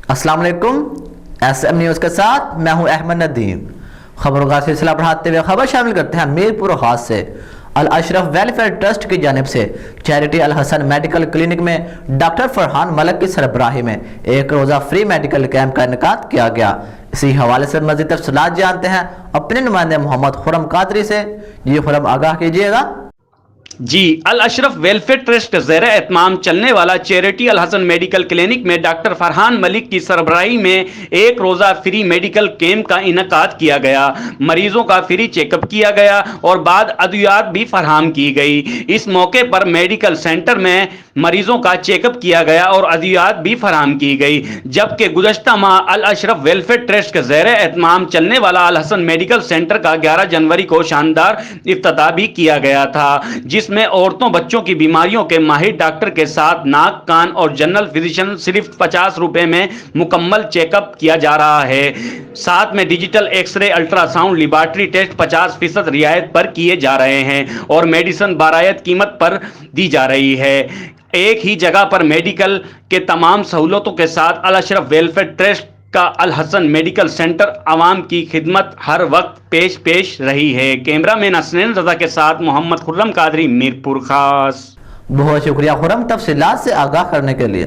अस्सलाम वालेकुम। SM news के साथ मैं हूं अहमद नदीम। खबरों का सिलसिला बढ़ाते हुए खबर शामिल करते हैं मीरपुर हाथ से। अल अशरफ वेलफेयर ट्रस्ट की जानिब से चैरिटी अल हसन मेडिकल क्लिनिक में डॉक्टर फरहान मलिक की सरबराही में एक रोज़ा फ्री मेडिकल कैंप का इनेकाद किया गया। इसी हवाले से मज़ीद तफसीलात जानते हैं अपने नुमाइंदे मोहम्मद खुरम कादरी से। जी खुरम, आगाह कीजिएगा। जी, अल अशरफ वेलफेयर ट्रस्ट के ज़ेर एहतमाम चलने वाला चैरिटी अल हसन मेडिकल क्लिनिक में डॉक्टर फरहान मलिक की सरबराही में एक रोज़ा फ्री मेडिकल कैंप का इनेकाद किया गया। मरीजों का फ्री चेकअप किया गया और बाद अद्वियात भी फराहम की गई। इस मौके पर मेडिकल सेंटर में मरीजों का चेकअप किया गया और अद्वियात भी फराहम की गई। जबकि गुज़श्ता माह अल अशरफ वेलफेयर ट्रस्ट के ज़ेर एहतमाम चलने वाला अल हसन मेडिकल सेंटर का 11 जनवरी को शानदार इफ्तिताह भी किया गया था, जिसमें औरतों बच्चों की बीमारियों के माहिर डॉक्टर के साथ नाक कान और जनरल फिजिशियन सिर्फ 50 रुपए में मुकम्मल चेकअप किया जा रहा है। साथ में digital x-ray, ultrasound, laboratory test 50% रियायत पर किए जा रहे हैं और मेडिसिन बारायत कीमत पर दी जा रही है। एक ही जगह पर मेडिकल के तमाम सहूलतों के साथ अल अशरफ वेलफेयर ट्रस्ट का अल हसन मेडिकल सेंटर आवाम की खिदमत हर वक्त पेश रही है। कैमरामैन हसनैन रजा के साथ मोहम्मद खुर्रम कादरी, मीरपुर खास। बहुत शुक्रिया खुरम तफसीलात से आगाह करने के लिए।